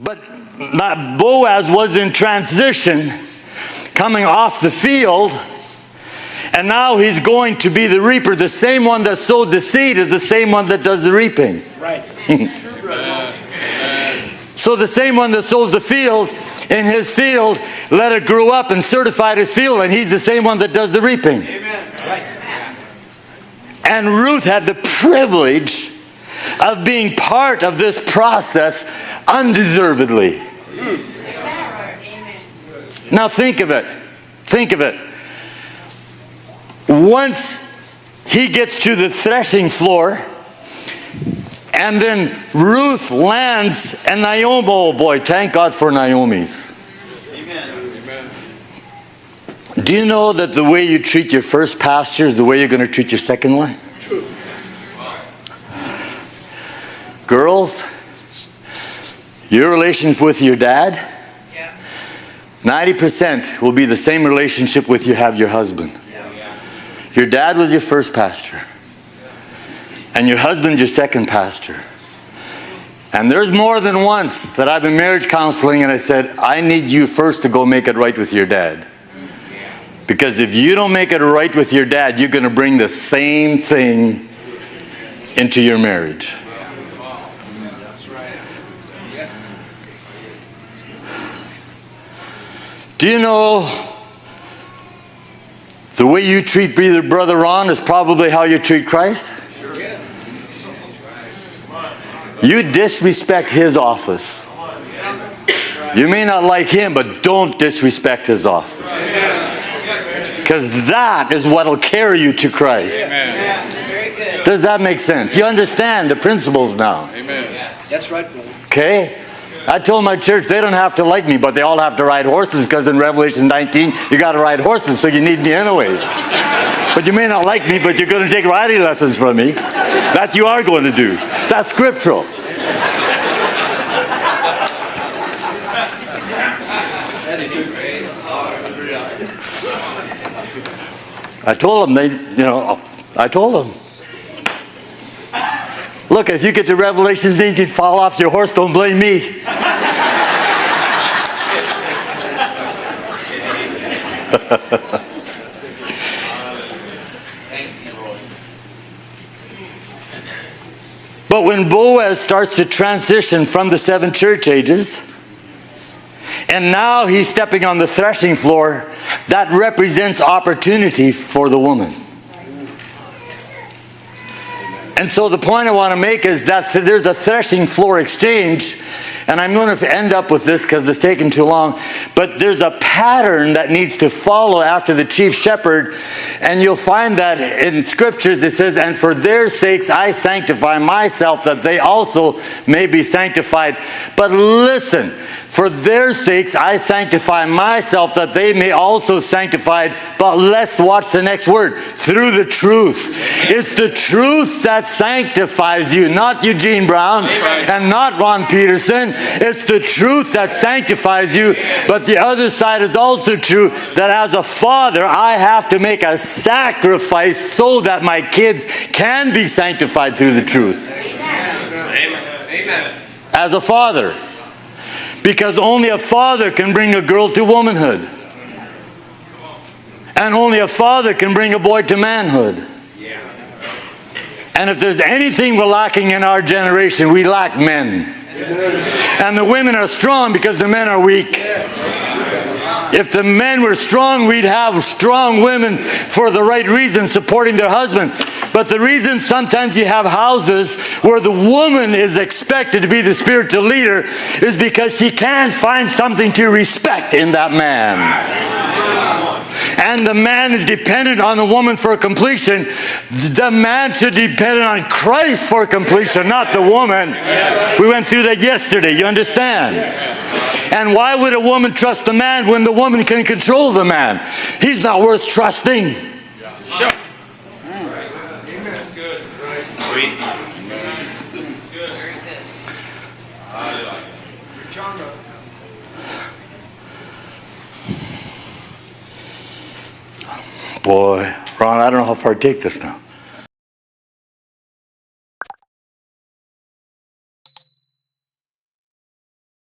But Boaz was in transition, coming off the field, and now he's going to be the reaper. The same one that sowed the seed is the same one that does the reaping. Right. So the same one that sows the field, in his field, let it grow up and certified his field, and he's the same one that does the reaping. Amen. Right. And Ruth had the privilege of being part of this process undeservedly. Now think of it. Think of it. Once he gets to the threshing floor, and then Ruth lands, and Naomi, oh boy, thank God for Naomi's. Amen. Do you know that the way you treat your first pasture is the way you're going to treat your second one? True. Girls, your relationship with your dad, 90% will be the same relationship with you have your husband. Your dad was your first pastor, and your husband's your second pastor. And there's more than once that I've been marriage counseling and I said, I need you first to go make it right with your dad. Because if you don't make it right with your dad, you're going to bring the same thing into your marriage. Do you know the way you treat Brother Ron is probably how you treat Christ? You disrespect his office. You may not like him, but don't disrespect his office. Because that is what will carry you to Christ. Does that make sense? You understand the principles now? That's right, brother. Okay? I told my church they don't have to like me, but they all have to ride horses, because in Revelation 19, you got to ride horses, so you need me anyways. But you may not like me, but you're going to take riding lessons from me. That you are going to do. That's scriptural. I told them, I told them. Look, if you get to Revelation 19, fall off your horse, don't blame me. But when Boaz starts to transition from the 7 church ages, and now he's stepping on the threshing floor, that represents opportunity for the woman. And so the point I want to make is that there's a threshing floor exchange, and I'm going to end up with this because it's taken too long, but there's a pattern that needs to follow after the chief shepherd, and you'll find that in scriptures it says, and for their sakes I sanctify myself, that they also may be sanctified. But listen, for their sakes I sanctify myself, that they may also sanctified. But let's watch the next word. Through the truth. It's the truth that sanctifies you, not Eugene Braun and not Ron Peterson. It's the truth that sanctifies you. But the other side is also true, that as a father I have to make a sacrifice so that my kids can be sanctified through the truth. Amen. As a father. Because only a father can bring a girl to womanhood. And only a father can bring a boy to manhood. And if there's anything we're lacking in our generation, we lack men. And the women are strong because the men are weak. If the men were strong, we'd have strong women for the right reason supporting their husband. But the reason sometimes you have houses where the woman is expected to be the spiritual leader is because she can't find something to respect in that man. And the man is dependent on the woman for completion. The man should depend on Christ for completion, not the woman. We went through that yesterday, you understand? And why would a woman trust a man when the woman can control the man? He's not worth trusting. Sure. Boy, Ron, I don't know how far to take this now.